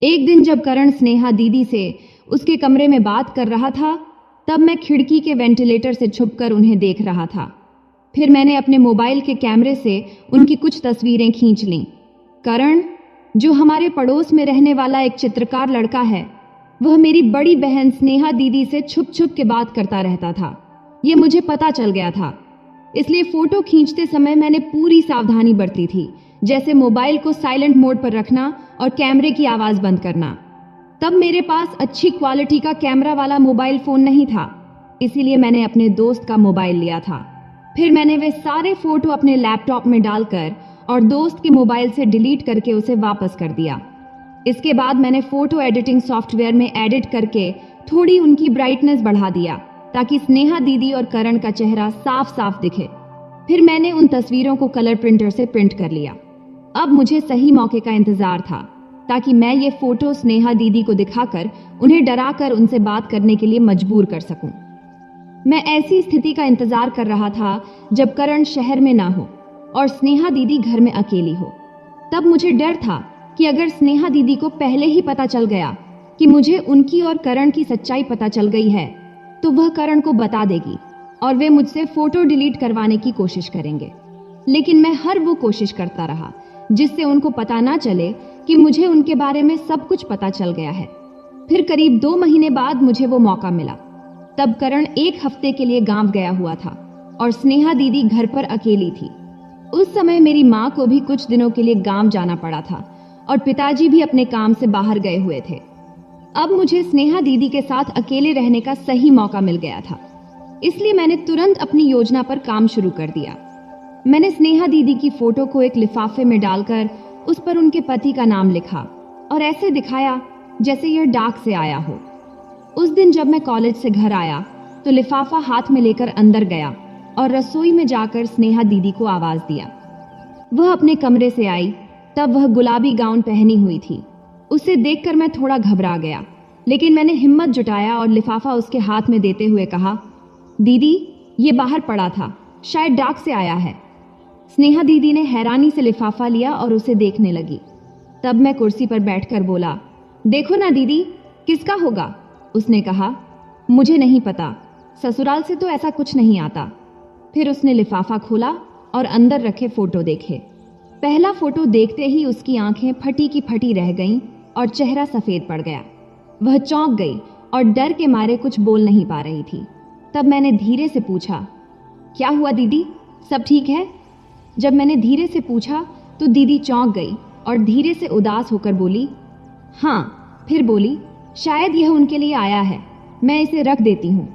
एक दिन जब करण स्नेहा दीदी से उसके कमरे में बात कर रहा था, तब मैं खिड़की के वेंटिलेटर से छुपकर उन्हें देख रहा था। फिर मैंने अपने मोबाइल के कैमरे से उनकी कुछ तस्वीरें खींच लीं। करण, जो हमारे पड़ोस में रहने वाला एक चित्रकार लड़का है, वह मेरी बड़ी बहन स्नेहा दीदी से छुप छुप के बात करता रहता था। ये मुझे पता चल गया था, इसलिए फोटो खींचते समय मैंने पूरी सावधानी बरती थी, जैसे मोबाइल को साइलेंट मोड पर रखना और कैमरे की आवाज बंद करना। तब मेरे पास अच्छी क्वालिटी का कैमरा वाला मोबाइल फोन नहीं था, इसीलिए मैंने अपने दोस्त का मोबाइल लिया था। फिर मैंने वे सारे फोटो अपने लैपटॉप में डालकर और दोस्त के मोबाइल से डिलीट करके उसे वापस कर दिया। इसके बाद मैंने फोटो एडिटिंग सॉफ्टवेयर में एडिट करके थोड़ी उनकी ब्राइटनेस बढ़ा दिया, ताकि स्नेहा दीदी और करण का चेहरा साफ साफ दिखे। फिर मैंने उन तस्वीरों को कलर प्रिंटर से प्रिंट कर लिया। अब मुझे सही मौके का इंतजार था, ताकि मैं ये फोटो स्नेहा दीदी को दिखाकर उन्हें डराकर उनसे बात करने के लिए मजबूर कर सकूं। मैं ऐसी स्थिति का इंतजार कर रहा था जब करण शहर में ना हो और स्नेहा दीदी घर में अकेली हो। तब मुझे डर था कि अगर स्नेहा दीदी को पहले ही पता चल गया कि मुझे उनकी और करण की सच्चाई पता चल गई है, तो वह करण को बता देगी और वे मुझसे फोटो डिलीट करवाने की कोशिश करेंगे। लेकिन मैं हर वो कोशिश करता रहा जिससे उनको पता ना चले कि मुझे उनके बारे में सब कुछ पता चल गया है। फिर करीब 2 महीने बाद मुझे वो मौका मिला। तब करण 1 हफ्ते के लिए गांव गया हुआ था और स्नेहा दीदी घर पर अकेली थी। उस समय मेरी माँ को भी कुछ दिनों के लिए गांव जाना पड़ा था और पिताजी भी अपने काम से बाहर गए हुए थे। अब मुझे स्नेहा दीदी के साथ अकेले रहने का सही मौका मिल गया था, इसलिए मैंने तुरंत अपनी योजना पर काम शुरू कर दिया। मैंने स्नेहा दीदी की फोटो को एक लिफाफे में डालकर उस पर उनके पति का नाम लिखा और ऐसे दिखाया जैसे यह डाक से आया हो। उस दिन जब मैं कॉलेज से घर आया तो लिफाफा हाथ में लेकर अंदर गया और रसोई में जाकर स्नेहा दीदी को आवाज दिया। वह अपने कमरे से आई। तब वह गुलाबी गाउन पहनी हुई थी। उसे देखकर मैं थोड़ा घबरा गया, लेकिन मैंने हिम्मत जुटाया और लिफाफा उसके हाथ में देते हुए कहा, दीदी, ये बाहर पड़ा था, शायद डाक से आया है। स्नेहा दीदी ने हैरानी से लिफाफा लिया और उसे देखने लगी। तब मैं कुर्सी पर बैठकर बोला, देखो ना दीदी, किसका होगा? उसने कहा, मुझे नहीं पता, ससुराल से तो ऐसा कुछ नहीं आता। फिर उसने लिफाफा खोला और अंदर रखे फोटो देखे। पहला फोटो देखते ही उसकी आंखें फटी की फटी रह गईं और चेहरा सफेद पड़ गया। वह चौंक गई और डर के मारे कुछ बोल नहीं पा रही थी। तब मैंने धीरे से पूछा, क्या हुआ दीदी, सब ठीक है? जब मैंने धीरे से पूछा तो दीदी चौंक गई और धीरे से उदास होकर बोली, हाँ। फिर बोली, शायद यह उनके लिए आया है, मैं इसे रख देती हूँ।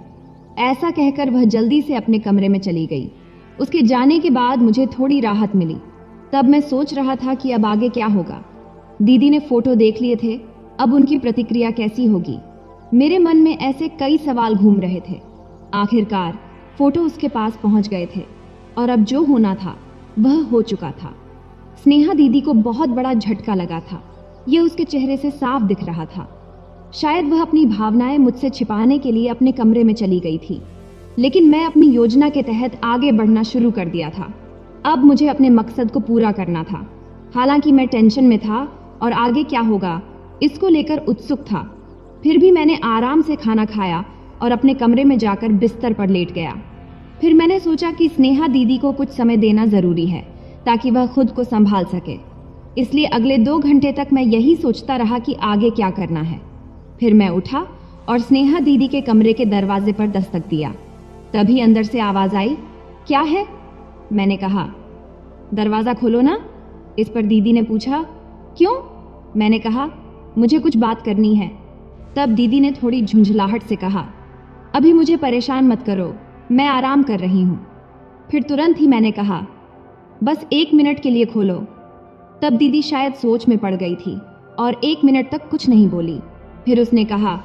ऐसा कहकर वह जल्दी से अपने कमरे में चली गई। उसके जाने के बाद मुझे थोड़ी राहत मिली। तब मैं सोच रहा था कि अब आगे क्या होगा। दीदी ने फोटो देख लिए थे, अब उनकी प्रतिक्रिया कैसी होगी? मेरे मन में ऐसे कई सवाल घूम रहे थे। आखिरकार फोटो उसके पास पहुंच गए थे और अब जो होना था वह हो चुका था। स्नेहा दीदी को बहुत बड़ा झटका लगा था, यह उसके चेहरे से साफ दिख रहा था। शायद वह अपनी भावनाएं मुझसे छिपाने के लिए अपने कमरे में चली गई थी, लेकिन मैं अपनी योजना के तहत आगे बढ़ना शुरू कर दिया था। अब मुझे अपने मकसद को पूरा करना था। हालांकि मैं टेंशन में था और आगे क्या होगा इसको लेकर उत्सुक था। फिर भी मैंने आराम से खाना खाया और अपने कमरे में जाकर बिस्तर पर लेट गया। फिर मैंने सोचा कि स्नेहा दीदी को कुछ समय देना जरूरी है ताकि वह खुद को संभाल सके। इसलिए अगले 2 घंटे तक मैं यही सोचता रहा कि आगे क्या करना है। फिर मैं उठा और स्नेहा दीदी के कमरे के दरवाजे पर दस्तक दिया। तभी अंदर से आवाज आई, क्या है? मैंने कहा, दरवाजा खोलो ना। इस पर दीदी ने पूछा, क्यों? मैंने कहा, मुझे कुछ बात करनी है। तब दीदी ने थोड़ी झुंझलाहट से कहा, अभी मुझे परेशान मत करो, मैं आराम कर रही हूँ। फिर तुरंत ही मैंने कहा, बस 1 मिनट के लिए खोलो। तब दीदी शायद सोच में पड़ गई थी और 1 मिनट तक कुछ नहीं बोली। फिर उसने कहा,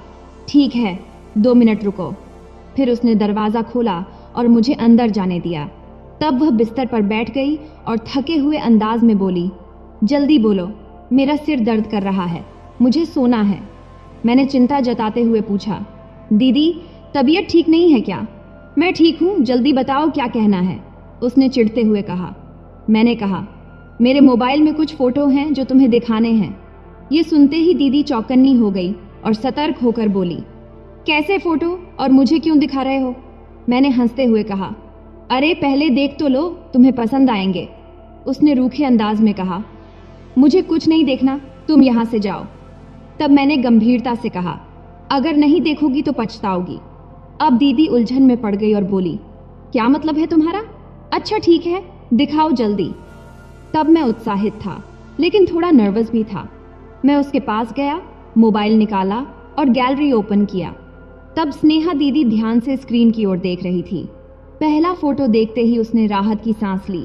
ठीक है, 2 मिनट रुको। फिर उसने दरवाज़ा खोला और मुझे अंदर जाने दिया। तब वह बिस्तर पर बैठ गई और थके हुए अंदाज में बोली, जल्दी बोलो, मेरा सिर दर्द कर रहा है, मुझे सोना है। मैंने चिंता जताते हुए पूछा, दीदी, तबीयत ठीक नहीं है क्या? मैं ठीक हूँ, जल्दी बताओ क्या कहना है, उसने चिढ़ते हुए कहा। मैंने कहा, मेरे मोबाइल में कुछ फ़ोटो हैं जो तुम्हें दिखाने हैं। ये सुनते ही दीदी चौकन्नी हो गई और सतर्क होकर बोली, कैसे फोटो और मुझे क्यों दिखा रहे हो? मैंने हंसते हुए कहा, अरे पहले देख तो लो, तुम्हें पसंद आएंगे। उसने रूखे अंदाज में कहा, मुझे कुछ नहीं देखना, तुम यहाँ से जाओ। तब मैंने गंभीरता से कहा, अगर नहीं देखोगी तो पछताओगी। अब दीदी उलझन में पड़ गई और बोली, क्या मतलब है तुम्हारा? अच्छा ठीक है, दिखाओ जल्दी। तब मैं उत्साहित था लेकिन थोड़ा नर्वस भी था। मैं उसके पास गया, मोबाइल निकाला और गैलरी ओपन किया। तब स्नेहा दीदी ध्यान से स्क्रीन की ओर देख रही थी। पहला फोटो देखते ही उसने राहत की सांस ली,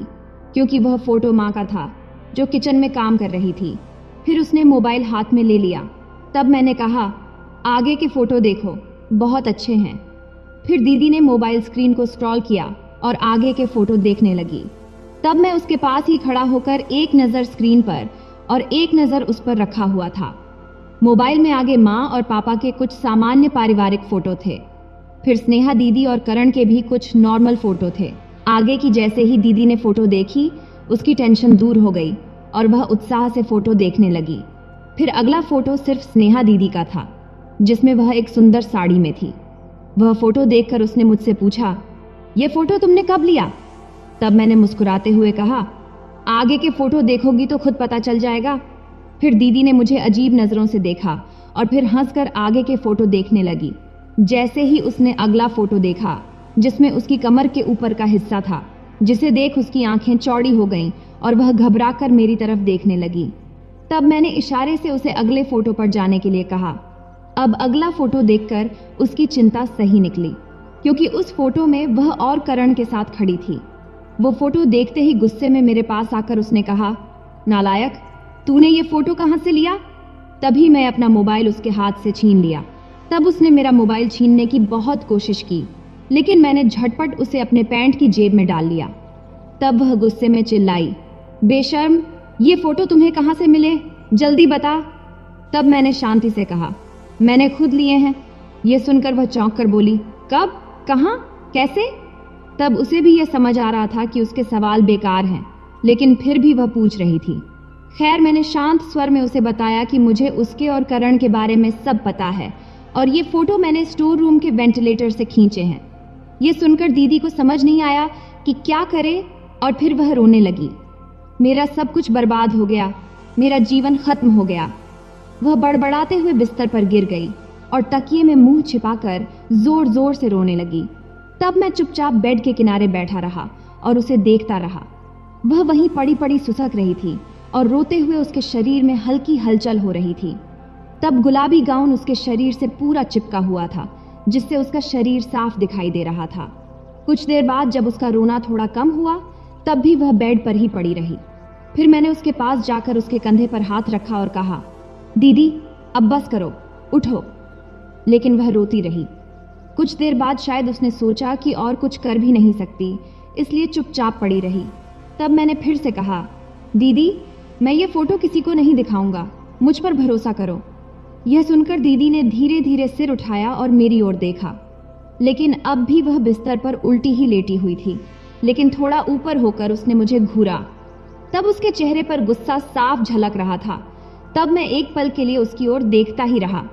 क्योंकि वह फोटो माँ का था जो किचन में काम कर रही थी। फिर उसने मोबाइल हाथ में ले लिया। तब मैंने कहा, आगे के फोटो देखो, बहुत अच्छे हैं। फिर दीदी ने मोबाइल स्क्रीन को स्क्रॉल किया और आगे के फोटो देखने लगी। तब मैं उसके पास ही खड़ा होकर एक नज़र स्क्रीन पर और एक नज़र उस पर रखा हुआ था। मोबाइल में आगे माँ और पापा के कुछ सामान्य पारिवारिक फोटो थे। फिर स्नेहा दीदी और करण के भी कुछ नॉर्मल फोटो थे। आगे की जैसे ही दीदी ने फोटो देखी, उसकी टेंशन दूर हो गई और वह उत्साह से फोटो देखने लगी। फिर अगला फोटो सिर्फ स्नेहा दीदी का था, जिसमें वह एक सुंदर साड़ी में थी। वह फोटो देखकर उसने मुझसे पूछा, ये फोटो तुमने कब लिया? तब मैंने मुस्कुराते हुए कहा, आगे के फोटो देखोगी तो खुद पता चल जाएगा। फिर दीदी ने मुझे अजीब नज़रों से देखा और फिर हंसकर आगे के फोटो देखने लगी। जैसे ही उसने अगला फोटो देखा, जिसमें उसकी कमर के ऊपर का हिस्सा था, जिसे देख उसकी आंखें चौड़ी हो गईं और वह घबराकर मेरी तरफ देखने लगी। तब मैंने इशारे से उसे अगले फोटो पर जाने के लिए कहा। अब अगला फोटो देखकर उसकी चिंता सही निकली, क्योंकि उस फोटो में वह और करण के साथ खड़ी थी। वो फोटो देखते ही गुस्से में मेरे पास आकर उसने कहा, नालायक, तूने ये फोटो कहाँ से लिया? तभी मैं अपना मोबाइल उसके हाथ से छीन लिया। तब उसने मेरा मोबाइल छीनने की बहुत कोशिश की, लेकिन मैंने झटपट उसे अपने पैंट की जेब में डाल लिया। तब वह गुस्से में चिल्लाई, बेशर्म, ये फोटो तुम्हें कहाँ से मिले? जल्दी बता। तब मैंने शांति से कहा, मैंने खुद लिए हैं। ये सुनकर वह चौंक कर बोली, कब, कहाँ, कैसे? तब उसे भी यह समझ आ रहा था कि उसके सवाल बेकार हैं, लेकिन फिर भी वह पूछ रही थी। खैर, मैंने शांत स्वर में उसे बताया कि मुझे उसके और करण के बारे में सब पता है और ये फोटो मैंने स्टोर रूम के वेंटिलेटर से खींचे हैं। ये सुनकर दीदी को समझ नहीं आया कि क्या करे और फिर वह रोने लगी। मेरा सब कुछ बर्बाद हो गया, मेरा जीवन खत्म हो गया। वह बड़बड़ाते हुए बिस्तर पर गिर गई और तकिए में मुंह छिपाकर जोर जोर से रोने लगी। तब मैं चुपचाप बेड के किनारे बैठा रहा और उसे देखता रहा। वह वहीं पड़ी पड़ी सुसक रही थी और रोते हुए उसके शरीर में हल्की हलचल हो रही थी। तब गुलाबी गाउन उसके शरीर से पूरा चिपका हुआ था, जिससे उसका शरीर साफ दिखाई दे रहा था। कुछ देर बाद जब उसका रोना थोड़ा कम हुआ, तब भी वह बेड पर ही पड़ी रही। फिर मैंने उसके पास जाकर उसके कंधे पर हाथ रखा और कहा, दीदी, अब बस करो, उठो। लेकिन वह रोती रही। कुछ देर बाद शायद उसने सोचा कि और कुछ कर भी नहीं सकती, इसलिए चुपचाप पड़ी रही। तब मैंने फिर से कहा, दीदी, मैं ये फोटो किसी को नहीं दिखाऊंगा, मुझ पर भरोसा करो। यह सुनकर दीदी ने धीरे धीरे सिर उठाया और मेरी ओर देखा, लेकिन अब भी वह बिस्तर पर उल्टी ही लेटी हुई थी, लेकिन थोड़ा ऊपर होकर उसने मुझे घूरा। तब उसके चेहरे पर गुस्सा साफ झलक रहा था। तब मैं एक पल के लिए उसकी ओर देखता ही रहा।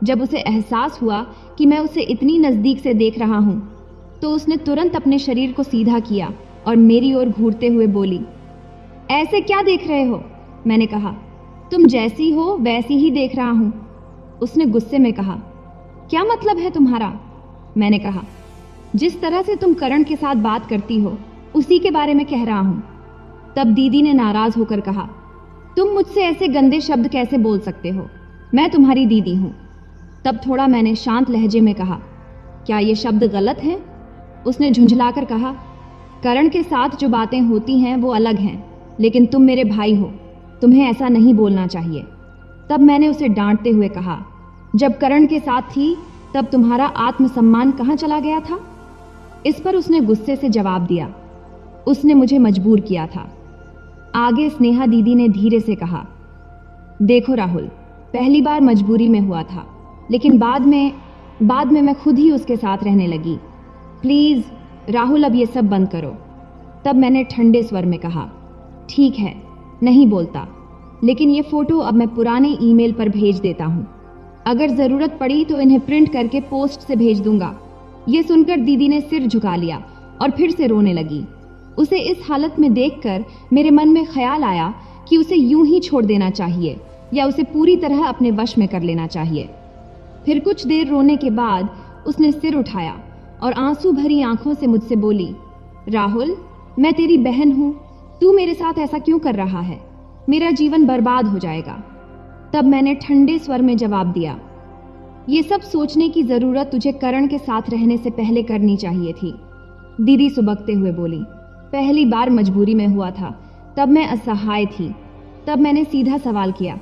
जब उसे एहसास हुआ कि मैं उसे इतनी नज़दीक से देख रहा हूँ, तो उसने तुरंत अपने शरीर को सीधा किया और मेरी ओर घूरते हुए बोली, ऐसे क्या देख रहे हो? मैंने कहा, तुम जैसी हो वैसी ही देख रहा हूँ। उसने गुस्से में कहा, क्या मतलब है तुम्हारा? मैंने कहा, जिस तरह से तुम करण के साथ बात करती हो उसी के बारे में कह रहा हूँ। तब दीदी ने नाराज होकर कहा, तुम मुझसे ऐसे गंदे शब्द कैसे बोल सकते हो? मैं तुम्हारी दीदी हूँ। तब थोड़ा मैंने शांत लहजे में कहा, क्या ये शब्द गलत हैं? उसने झुंझलाकर कहा, करण के साथ जो बातें होती हैं वो अलग हैं, लेकिन तुम मेरे भाई हो, तुम्हें ऐसा नहीं बोलना चाहिए। तब मैंने उसे डांटते हुए कहा, जब करण के साथ थी तब तुम्हारा आत्मसम्मान कहाँ चला गया था? इस पर उसने गुस्से से जवाब दिया, उसने मुझे मजबूर किया था। आगे स्नेहा दीदी ने धीरे से कहा, देखो राहुल, पहली बार मजबूरी में हुआ था, लेकिन बाद में मैं खुद ही उसके साथ रहने लगी। प्लीज राहुल, अब ये सब बंद करो। तब मैंने ठंडे स्वर में कहा, ठीक है, नहीं बोलता। लेकिन ये फोटो अब मैं पुराने ईमेल पर भेज देता हूँ। अगर जरूरत पड़ी तो इन्हें प्रिंट करके पोस्ट से भेज दूंगा। ये सुनकर दीदी ने सिर झुका लिया और फिर से रोने लगी। उसे इस हालत में देखकर मेरे मन में ख्याल आया कि उसे यूं ही छोड़ देना चाहिए या उसे पूरी तरह अपने वश में कर लेना चाहिए। फिर कुछ देर रोने के बाद उसने सिर उठाया और आंसू भरी आंखों से मुझसे बोली, राहुल, मैं तेरी बहन हूं, तू मेरे साथ ऐसा क्यों कर रहा है? मेरा जीवन बर्बाद हो जाएगा। तब मैंने ठंडे स्वर में जवाब दिया, ये सब सोचने की जरूरत तुझे करण के साथ रहने से पहले करनी चाहिए थी। दीदी सुबकते हुए बोली, पहली बार मजबूरी में हुआ था, तब मैं असहाय थी। तब मैंने सीधा सवाल किया,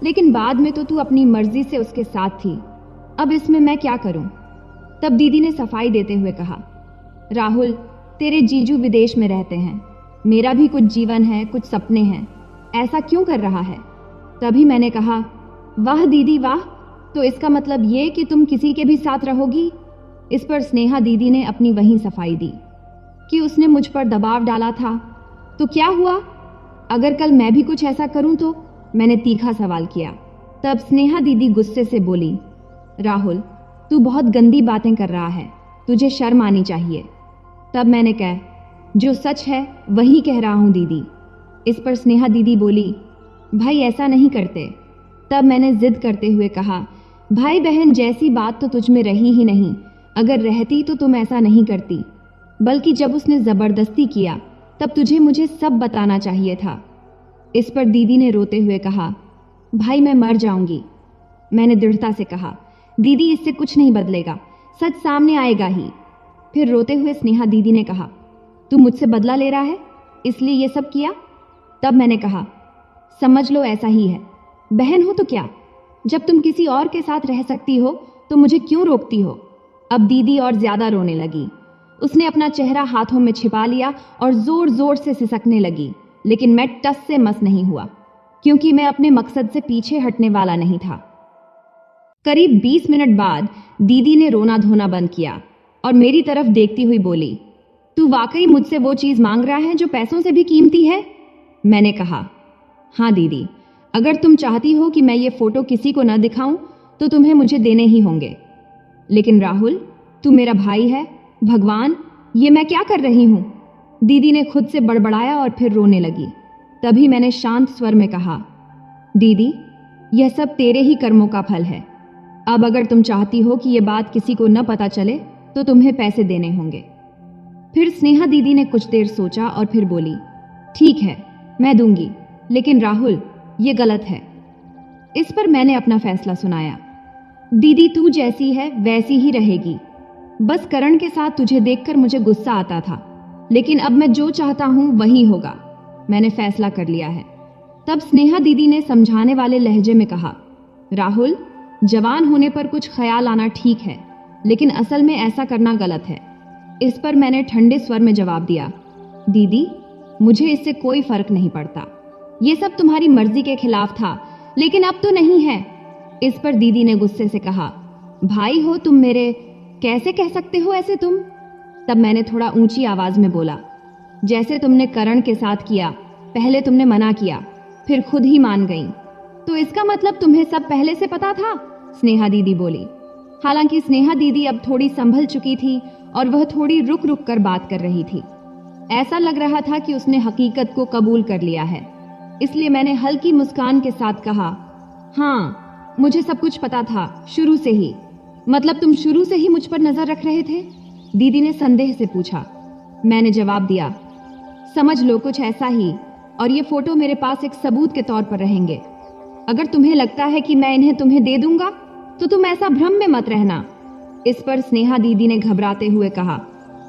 लेकिन बाद में तो तू अपनी मर्जी से उसके साथ थी, अब इसमें मैं क्या करूं? तब दीदी ने सफाई देते हुए कहा, राहुल, तेरे जीजू विदेश में रहते हैं, मेरा भी कुछ जीवन है, कुछ सपने हैं, ऐसा क्यों कर रहा है? तभी मैंने कहा, वाह दीदी वाह, तो इसका मतलब ये कि तुम किसी के भी साथ रहोगी? इस पर स्नेहा दीदी ने अपनी वही सफाई दी कि उसने मुझ पर दबाव डाला था, तो क्या हुआ अगर कल मैं भी कुछ ऐसा करूं तो? मैंने तीखा सवाल किया। तब स्नेहा दीदी गुस्से से बोली, राहुल, तू बहुत गंदी बातें कर रहा है, तुझे शर्म आनी चाहिए। तब मैंने कहा, जो सच है वही कह रहा हूं दीदी। इस पर स्नेहा दीदी बोली, भाई ऐसा नहीं करते। तब मैंने जिद करते हुए कहा, भाई बहन जैसी बात तो तुझ में रही ही नहीं, अगर रहती तो तुम ऐसा नहीं करती, बल्कि जब उसने जबरदस्ती किया तब तुझे मुझे सब बताना चाहिए था। इस पर दीदी ने रोते हुए कहा, भाई मैं मर जाऊंगी। मैंने दृढ़ता से कहा, दीदी इससे कुछ नहीं बदलेगा, सच सामने आएगा ही। फिर रोते हुए स्नेहा दीदी ने कहा, तू मुझसे बदला ले रहा है इसलिए ये सब किया? तब मैंने कहा, समझ लो ऐसा ही है, बहन हो तो क्या, जब तुम किसी और के साथ रह सकती हो तो मुझे क्यों रोकती हो? अब दीदी और ज्यादा रोने लगी। उसने अपना चेहरा हाथों में छिपा लिया और जोर जोर से सिसकने लगी, लेकिन मैं टस से मस नहीं हुआ, क्योंकि मैं अपने मकसद से पीछे हटने वाला नहीं था। करीब 20 मिनट बाद दीदी ने रोना धोना बंद किया और मेरी तरफ देखती हुई बोली, तू वाकई मुझसे वो चीज मांग रहा है जो पैसों से भी कीमती है? मैंने कहा, हाँ दीदी, अगर तुम चाहती हो कि मैं ये फोटो किसी को न दिखाऊं तो तुम्हें मुझे देने ही होंगे। लेकिन राहुल, तू मेरा भाई है, भगवान, ये मैं क्या कर रही हूं? दीदी ने खुद से बड़बड़ाया और फिर रोने लगी। तभी मैंने शांत स्वर में कहा, दीदी, यह सब तेरे ही कर्मों का फल है। अब अगर तुम चाहती हो कि यह बात किसी को न पता चले तो तुम्हें पैसे देने होंगे। फिर स्नेहा दीदी ने कुछ देर सोचा और फिर बोली, ठीक है, मैं दूंगी, लेकिन राहुल, ये गलत है। इस पर मैंने अपना फैसला सुनाया, दीदी तू जैसी है वैसी ही रहेगी। बस करण के साथ तुझे देखकर मुझे गुस्सा आता था, लेकिन अब मैं जो चाहता हूं वही होगा, मैंने फैसला कर लिया है। तब स्नेहा दीदी ने समझाने वाले लहजे में कहा, राहुल, जवान होने पर कुछ ख्याल आना ठीक है, लेकिन असल में ऐसा करना गलत है। इस पर मैंने ठंडे स्वर में जवाब दिया, दीदी, मुझे इससे कोई फर्क नहीं पड़ता, ये सब तुम्हारी मर्जी के खिलाफ था, लेकिन अब तो नहीं है। इस पर दीदी ने गुस्से से कहा, भाई हो तुम मेरे, कैसे कह सकते हो ऐसे तुम? तब मैंने थोड़ा ऊंची आवाज में बोला, जैसे तुमने करण के साथ किया, पहले तुमने मना किया, फिर खुद ही मान गई, तो इसका मतलब तुम्हें सब पहले से पता था? स्नेहा दीदी बोली। हालांकि स्नेहा दीदी अब थोड़ी संभल चुकी थी और वह थोड़ी रुक रुक कर बात कर रही थी। ऐसा लग रहा था कि उसने हकीकत को कबूल कर लिया है, इसलिए मैंने हल्की मुस्कान के साथ कहा, हाँ, मुझे सब कुछ पता था शुरू से ही। मतलब तुम शुरू से ही मुझ पर नजर रख रहे थे? दीदी ने संदेह से पूछा। मैंने जवाब दिया, समझ लो कुछ ऐसा ही, और ये फोटो मेरे पास एक सबूत के तौर पर रहेंगे। अगर तुम्हें लगता है कि मैं इन्हें तुम्हें दे दूंगा तो तुम ऐसा भ्रम में मत रहना। इस पर स्नेहा दीदी ने घबराते हुए कहा,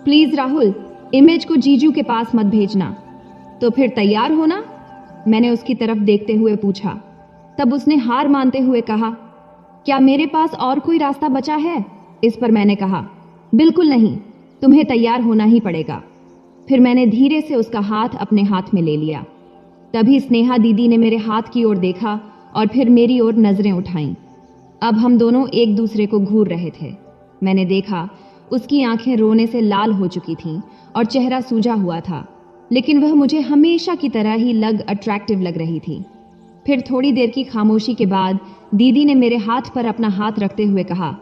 प्लीज राहुल, इमेज को जीजू के पास मत भेजना। तो फिर तैयार होना, मैंने उसकी तरफ देखते हुए पूछा। तब उसने हार मानते हुए कहा, क्या मेरे पास और कोई रास्ता बचा है? इस पर मैंने कहा, बिल्कुल नहीं, तुम्हें तैयार होना ही पड़ेगा। फिर मैंने धीरे से उसका हाथ अपने हाथ में ले लिया। तभी स्नेहा दीदी ने मेरे हाथ की ओर देखा और फिर मेरी ओर नजरें उठाईं। अब हम दोनों एक दूसरे को घूर रहे थे। मैंने देखा उसकी आंखें रोने से लाल हो चुकी थीं और चेहरा सूजा हुआ था, लेकिन वह मुझे हमेशा की तरह ही अट्रैक्टिव लग रही थी। फिर थोड़ी देर की खामोशी के बाद दीदी ने मेरे हाथ पर अपना हाथ रखते हुए कहा,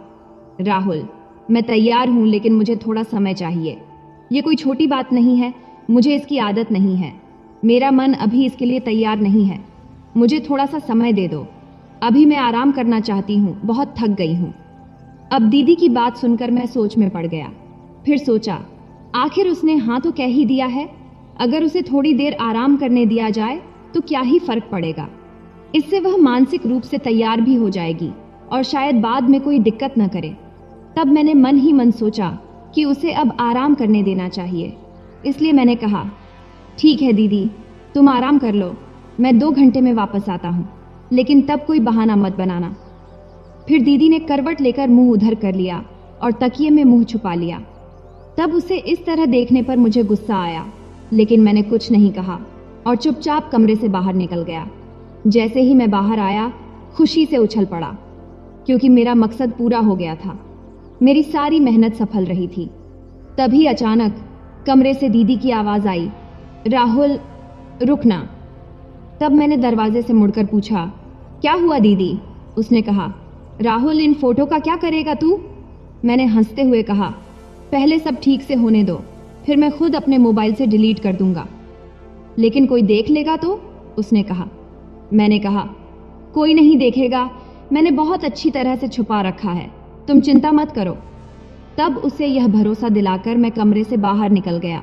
राहुल, मैं तैयार हूं, लेकिन मुझे थोड़ा समय चाहिए। ये कोई छोटी बात नहीं है, मुझे इसकी आदत नहीं है। मेरा मन अभी इसके लिए तैयार नहीं है। मुझे थोड़ा सा समय दे दो। अभी मैं आराम करना चाहती हूँ, बहुत थक गई हूँ। अब दीदी की बात सुनकर मैं सोच में पड़ गया। फिर सोचा, आखिर उसने हाँ तो कह ही दिया है। अगर उसे थोड़ी देर आराम करने दिया जाए तो क्या ही फर्क पड़ेगा। इससे वह मानसिक रूप से तैयार भी हो जाएगी और शायद बाद में कोई दिक्कत न करे। तब मैंने मन ही मन सोचा कि उसे अब आराम करने देना चाहिए। इसलिए मैंने कहा, ठीक है दीदी, तुम आराम कर लो, मैं 2 घंटे में वापस आता हूँ, लेकिन तब कोई बहाना मत बनाना। फिर दीदी ने करवट लेकर मुंह उधर कर लिया और तकिए में मुंह छुपा लिया। तब उसे इस तरह देखने पर मुझे गुस्सा आया, लेकिन मैंने कुछ नहीं कहा और चुपचाप कमरे से बाहर निकल गया। जैसे ही मैं बाहर आया, खुशी से उछल पड़ा, क्योंकि मेरा मकसद पूरा हो गया था। मेरी सारी मेहनत सफल रही थी। तभी अचानक कमरे से दीदी की आवाज आई, राहुल, रुकना। तब मैंने दरवाजे से मुड़कर पूछा, क्या हुआ दीदी? उसने कहा, राहुल, इन फोटो का क्या करेगा तू? मैंने हंसते हुए कहा, पहले सब ठीक से होने दो, फिर मैं खुद अपने मोबाइल से डिलीट कर दूंगा। लेकिन कोई देख लेगा तो? उसने कहा। मैंने कहा, कोई नहीं देखेगा, मैंने बहुत अच्छी तरह से छुपा रखा है, तुम चिंता मत करो। तब उसे यह भरोसा दिलाकर मैं कमरे से बाहर निकल गया।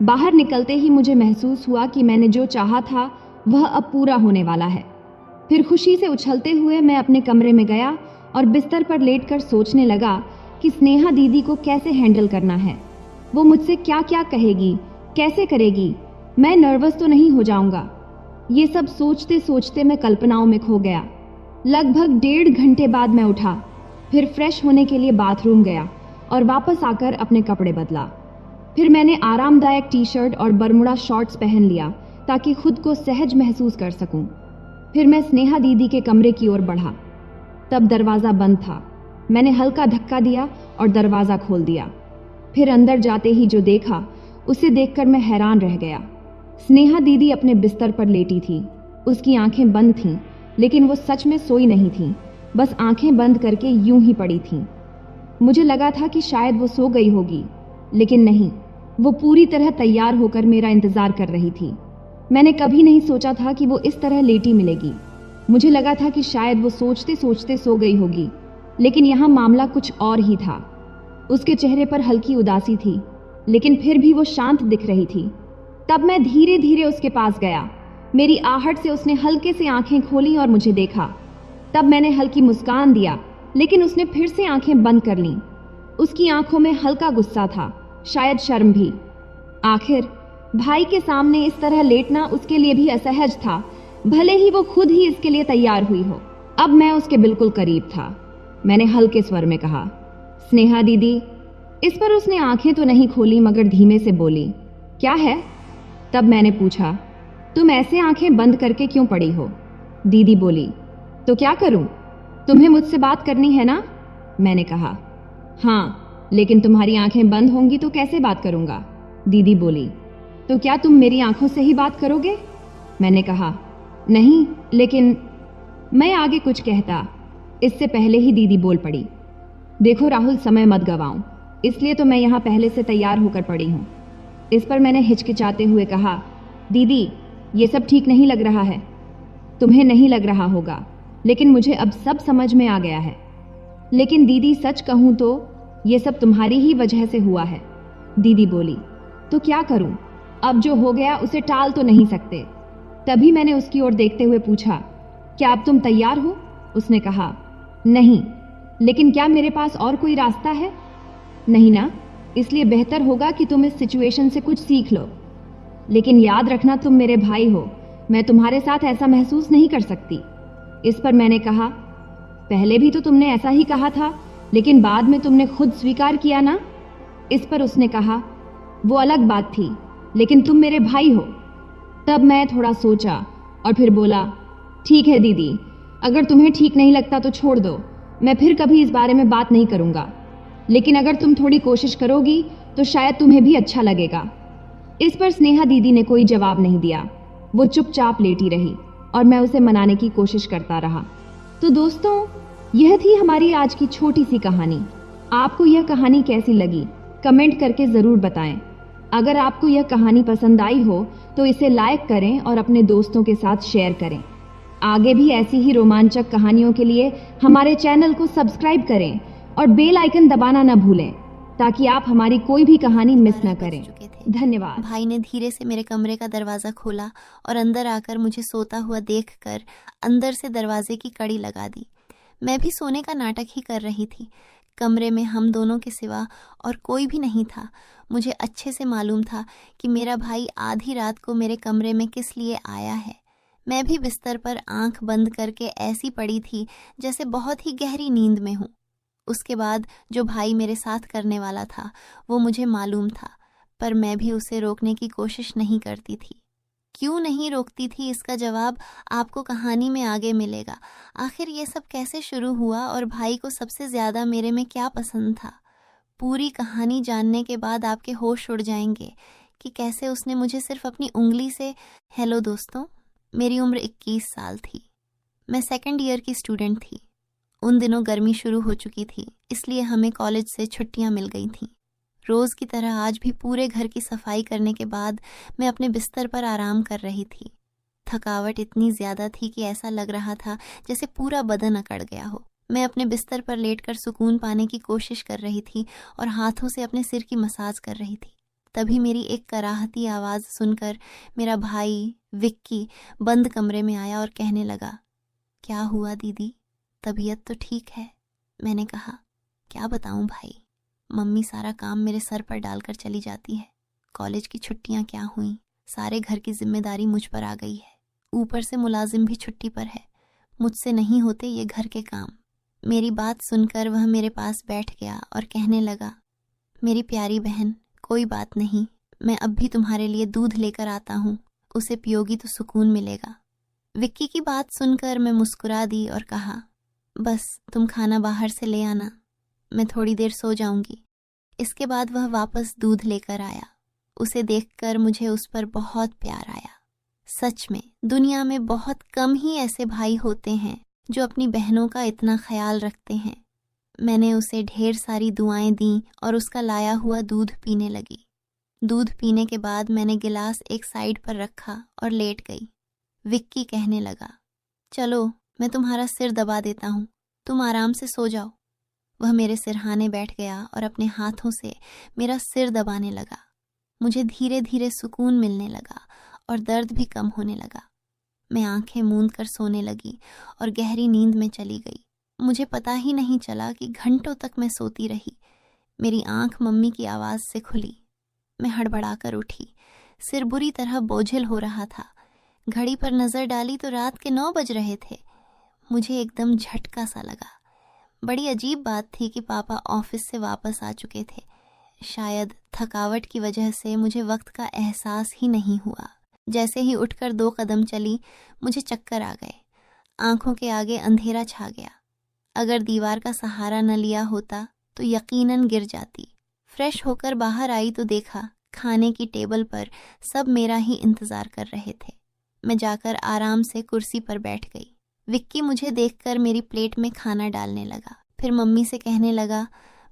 बाहर निकलते ही मुझे महसूस हुआ कि मैंने जो चाहा था वह अब पूरा होने वाला है। फिर खुशी से उछलते हुए मैं अपने कमरे में गया और बिस्तर पर लेटकर सोचने लगा कि स्नेहा दीदी को कैसे हैंडल करना है। वो मुझसे क्या क्या कहेगी, कैसे करेगी, मैं नर्वस तो नहीं हो जाऊंगा। ये सब सोचते सोचते मैं कल्पनाओं में खो गया। लगभग 1.5 घंटे बाद मैं उठा, फिर फ्रेश होने के लिए बाथरूम गया और वापस आकर अपने कपड़े बदला। फिर मैंने आरामदायक टी-शर्ट और बरमुडा शॉर्ट्स पहन लिया ताकि खुद को सहज महसूस कर सकूं। फिर मैं स्नेहा दीदी के कमरे की ओर बढ़ा। तब दरवाज़ा बंद था। मैंने हल्का धक्का दिया और दरवाज़ा खोल दिया। फिर अंदर जाते ही जो देखा उसे देखकर मैं हैरान रह गया। स्नेहा दीदी अपने बिस्तर पर लेटी थी। उसकी आंखें बंद थीं, लेकिन वो सच में सोई नहीं थीं, बस आंखें बंद करके यूं ही पड़ी थीं। मुझे लगा था कि शायद वो सो गई होगी, लेकिन नहीं, वो पूरी तरह तैयार होकर मेरा इंतजार कर रही थी। मैंने कभी नहीं सोचा था कि वो इस तरह लेटी मिलेगी। मुझे लगा था कि शायद वो सोचते सोचते सो गई होगी, लेकिन यहाँ मामला कुछ और ही था। उसके चेहरे पर हल्की उदासी थी, लेकिन फिर भी वो शांत दिख रही थी। तब मैं धीरे धीरे उसके पास गया। मेरी आहट से उसने हल्के से आंखें खोली और मुझे देखा। तब मैंने हल्की मुस्कान दिया, लेकिन उसने फिर से आंखें बंद कर लीं। उसकी आंखों में हल्का गुस्सा था, शायद शर्म भी। आखिर भाई के सामने इस तरह लेटना उसके लिए भी असहज था, भले ही वो खुद ही इसके लिए तैयार हुई हो। अब मैं उसके बिल्कुल करीब था। मैंने हल्के स्वर में कहा, स्नेहा दीदी। इस पर उसने आंखें तो नहीं खोली, मगर धीमे से बोली, क्या है? तब मैंने पूछा, तुम ऐसे आंखें बंद करके क्यों पड़ी हो? दीदी बोली, तो क्या करूं? तुम्हें मुझसे बात करनी है ना? मैंने कहा, हाँ, लेकिन तुम्हारी आंखें बंद होंगी तो कैसे बात करूंगा? दीदी बोली, तो क्या तुम मेरी आंखों से ही बात करोगे? मैंने कहा, नहीं, लेकिन मैं आगे कुछ कहता, इससे पहले ही दीदी बोल पड़ी, देखो राहुल, समय मत गवाऊं, इसलिए तो मैं यहाँ पहले से तैयार होकर पड़ी हूँ। इस पर मैंने हिचकिचाते हुए कहा, दीदी, ये सब ठीक नहीं लग रहा है। तुम्हें नहीं लग रहा होगा, लेकिन मुझे अब सब समझ में आ गया है। लेकिन दीदी, सच कहूँ तो ये सब तुम्हारी ही वजह से हुआ है। दीदी बोली, तो क्या करूं? अब जो हो गया उसे टाल तो नहीं सकते। तभी मैंने उसकी ओर देखते हुए पूछा, क्या अब तुम तैयार हो? उसने कहा, नहीं, लेकिन क्या मेरे पास और कोई रास्ता है? नहीं ना, इसलिए बेहतर होगा कि तुम इस सिचुएशन से कुछ सीख लो। लेकिन याद रखना, तुम मेरे भाई हो, मैं तुम्हारे साथ ऐसा महसूस नहीं कर सकती। इस पर मैंने कहा, पहले भी तो तुमने ऐसा ही कहा था, लेकिन बाद में तुमने खुद स्वीकार किया ना। इस पर उसने कहा, वो अलग बात थी, लेकिन तुम मेरे भाई हो। तब मैं थोड़ा सोचा और फिर बोला, ठीक है दीदी, अगर तुम्हें ठीक नहीं लगता तो छोड़ दो, मैं फिर कभी इस बारे में बात नहीं करूंगा। लेकिन अगर तुम थोड़ी कोशिश करोगी तो शायद तुम्हें भी अच्छा लगेगा। इस पर स्नेहा दीदी ने कोई जवाब नहीं दिया। वो चुपचाप लेटी रही और मैं उसे मनाने की कोशिश करता रहा। तो दोस्तों, यह थी हमारी आज की छोटी सी कहानी। आपको यह कहानी कैसी लगी कमेंट करके ज़रूर बताएं। अगर आपको यह कहानी पसंद आई हो तो इसे लाइक करें और अपने दोस्तों के साथ शेयर करें। आगे भी ऐसी ही रोमांचक कहानियों के लिए हमारे चैनल को सब्सक्राइब करें और बेल आइकन दबाना न भूलें ताकि आप हमारी कोई भी कहानी मिस न करें। धन्यवाद। भाई ने धीरे से मेरे कमरे का दरवाज़ा खोला और अंदर आकर मुझे सोता हुआ देखकर अंदर से दरवाजे की कड़ी लगा दी। मैं भी सोने का नाटक ही कर रही थी। कमरे में हम दोनों के सिवा और कोई भी नहीं था। मुझे अच्छे से मालूम था कि मेरा भाई आधी रात को मेरे कमरे में किस लिए आया है। मैं भी बिस्तर पर आंख बंद करके ऐसी पड़ी थी जैसे बहुत ही गहरी नींद में हूँ। उसके बाद जो भाई मेरे साथ करने वाला था वो मुझे मालूम था, पर मैं भी उसे रोकने की कोशिश नहीं करती थी। क्यों नहीं रोकती थी, इसका जवाब आपको कहानी में आगे मिलेगा। आखिर ये सब कैसे शुरू हुआ और भाई को सबसे ज़्यादा मेरे में क्या पसंद था। पूरी कहानी जानने के बाद आपके होश उड़ जाएंगे कि कैसे उसने मुझे सिर्फ अपनी उंगली से। हेलो दोस्तों, मेरी उम्र 21 साल थी। मैं सेकंड ईयर की स्टूडेंट थी। उन दिनों गर्मी शुरू हो चुकी थी, इसलिए हमें कॉलेज से छुट्टियां मिल गई थीं। रोज़ की तरह आज भी पूरे घर की सफाई करने के बाद मैं अपने बिस्तर पर आराम कर रही थी। थकावट इतनी ज़्यादा थी कि ऐसा लग रहा था जैसे पूरा बदन अकड़ गया हो। मैं अपने बिस्तर पर लेटकर सुकून पाने की कोशिश कर रही थी और हाथों से अपने सिर की मसाज कर रही थी। तभी मेरी एक कराहती आवाज़ सुनकर मेरा भाई विक्की बंद कमरे में आया और कहने लगा, क्या हुआ दीदी, तबीयत तो ठीक है? मैंने कहा, क्या बताऊं भाई, मम्मी सारा काम मेरे सर पर डालकर चली जाती है। कॉलेज की छुट्टियां क्या हुई, सारे घर की जिम्मेदारी मुझ पर आ गई है। ऊपर से मुलाजिम भी छुट्टी पर है। मुझसे नहीं होते ये घर के काम। मेरी बात सुनकर वह मेरे पास बैठ गया और कहने लगा, मेरी प्यारी बहन, कोई बात नहीं, मैं अब भी तुम्हारे लिए दूध लेकर आता हूँ, उसे पियोगी तो सुकून मिलेगा। विक्की की बात सुनकर मैं मुस्कुरा दी और कहा, बस तुम खाना बाहर से ले आना, मैं थोड़ी देर सो जाऊंगी। इसके बाद वह वापस दूध लेकर आया। उसे देखकर मुझे उस पर बहुत प्यार आया। सच में दुनिया में बहुत कम ही ऐसे भाई होते हैं जो अपनी बहनों का इतना ख्याल रखते हैं। मैंने उसे ढेर सारी दुआएं दी और उसका लाया हुआ दूध पीने लगी। दूध पीने के बाद मैंने गिलास एक साइड पर रखा और लेट गई। विक्की कहने लगा, चलो मैं तुम्हारा सिर दबा देता हूँ, तुम आराम से सो जाओ। वह मेरे सिरहाने बैठ गया और अपने हाथों से मेरा सिर दबाने लगा। मुझे धीरे धीरे सुकून मिलने लगा और दर्द भी कम होने लगा। मैं आंखें मूंद कर सोने लगी और गहरी नींद में चली गई। मुझे पता ही नहीं चला कि घंटों तक मैं सोती रही। मेरी आंख मम्मी की आवाज़ से खुली। मैं हड़बड़ाकर उठी। सिर बुरी तरह बोझिल हो रहा था। घड़ी पर नज़र डाली तो रात के 9 बज रहे थे। मुझे एकदम झटका सा लगा। बड़ी अजीब बात थी कि पापा ऑफिस से वापस आ चुके थे। शायद थकावट की वजह से मुझे वक्त का एहसास ही नहीं हुआ। जैसे ही उठकर 2 कदम चली, मुझे चक्कर आ गए। आंखों के आगे अंधेरा छा गया। अगर दीवार का सहारा न लिया होता तो यकीनन गिर जाती। फ्रेश होकर बाहर आई तो देखा खाने की टेबल पर सब मेरा ही इंतज़ार कर रहे थे। मैं जाकर आराम से कुर्सी पर बैठ गई। विक्की मुझे देखकर मेरी प्लेट में खाना डालने लगा। फिर मम्मी से कहने लगा,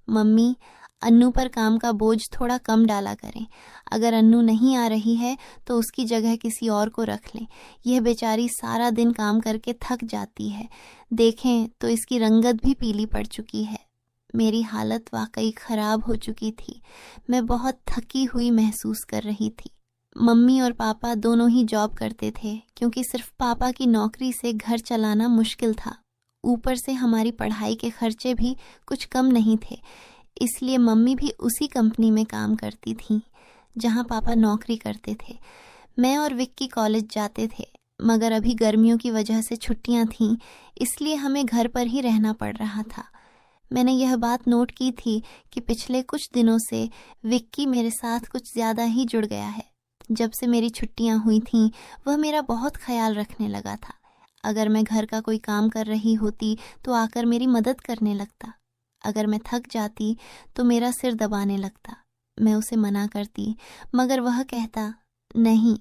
मम्मी, अन्नू पर काम का बोझ थोड़ा कम डाला करें। अगर अन्नू नहीं आ रही है तो उसकी जगह किसी और को रख लें। यह बेचारी सारा दिन काम करके थक जाती है। देखें तो इसकी रंगत भी पीली पड़ चुकी है। मेरी हालत वाकई ख़राब हो चुकी थी। मैं बहुत थकी हुई महसूस कर रही थी। मम्मी और पापा दोनों ही जॉब करते थे, क्योंकि सिर्फ पापा की नौकरी से घर चलाना मुश्किल था। ऊपर से हमारी पढ़ाई के खर्चे भी कुछ कम नहीं थे, इसलिए मम्मी भी उसी कंपनी में काम करती थीं जहां पापा नौकरी करते थे। मैं और विक्की कॉलेज जाते थे, मगर अभी गर्मियों की वजह से छुट्टियां थीं, इसलिए हमें घर पर ही रहना पड़ रहा था। मैंने यह बात नोट की थी कि पिछले कुछ दिनों से विक्की मेरे साथ कुछ ज़्यादा ही जुड़ गया है। जब से मेरी छुट्टियां हुई थीं, वह मेरा बहुत ख्याल रखने लगा था। अगर मैं घर का कोई काम कर रही होती तो आकर मेरी मदद करने लगता। अगर मैं थक जाती तो मेरा सिर दबाने लगता। मैं उसे मना करती, मगर वह कहता, नहीं,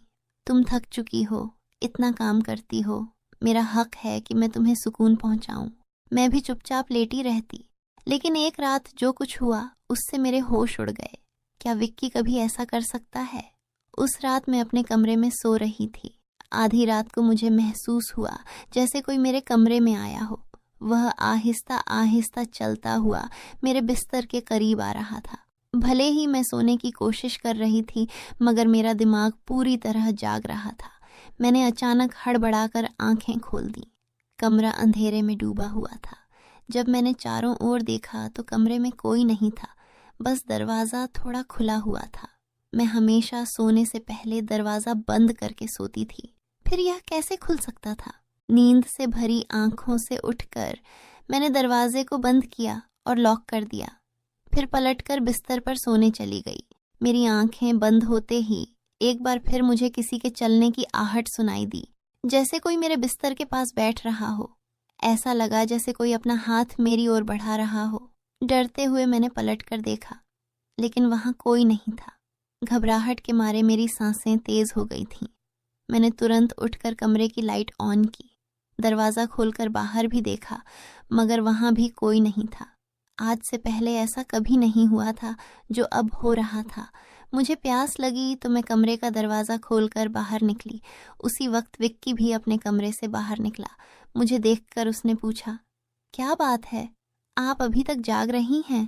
तुम थक चुकी हो, इतना काम करती हो, मेरा हक है कि मैं तुम्हें सुकून पहुंचाऊं। मैं भी चुपचाप लेटी रहती, लेकिन एक रात जो कुछ हुआ उससे मेरे होश उड़ गए। क्या विक्की कभी ऐसा कर सकता है? उस रात मैं अपने कमरे में सो रही थी। आधी रात को मुझे महसूस हुआ जैसे कोई मेरे कमरे में आया हो। वह आहिस्ता आहिस्ता चलता हुआ मेरे बिस्तर के करीब आ रहा था। भले ही मैं सोने की कोशिश कर रही थी, मगर मेरा दिमाग पूरी तरह जाग रहा था। मैंने अचानक हड़बड़ाकर आंखें खोल दी। कमरा अंधेरे में डूबा हुआ था। जब मैंने चारों ओर देखा तो कमरे में कोई नहीं था, बस दरवाज़ा थोड़ा खुला हुआ था। मैं हमेशा सोने से पहले दरवाज़ा बंद करके सोती थी, फिर यह कैसे खुल सकता था? नींद से भरी आंखों से उठकर मैंने दरवाजे को बंद किया और लॉक कर दिया। फिर पलटकर बिस्तर पर सोने चली गई। मेरी आंखें बंद होते ही एक बार फिर मुझे किसी के चलने की आहट सुनाई दी, जैसे कोई मेरे बिस्तर के पास बैठ रहा हो। ऐसा लगा जैसे कोई अपना हाथ मेरी ओर बढ़ा रहा हो। डरते हुए मैंने पलटकर देखा, लेकिन वहां कोई नहीं था। घबराहट के मारे मेरी सांसें तेज हो गई थीं। मैंने तुरंत उठकर कमरे की लाइट ऑन की। दरवाज़ा खोलकर बाहर भी देखा, मगर वहां भी कोई नहीं था। आज से पहले ऐसा कभी नहीं हुआ था जो अब हो रहा था। मुझे प्यास लगी तो मैं कमरे का दरवाज़ा खोलकर बाहर निकली। उसी वक्त विक्की भी अपने कमरे से बाहर निकला। मुझे देखकर उसने पूछा, क्या बात है, आप अभी तक जाग रही हैं?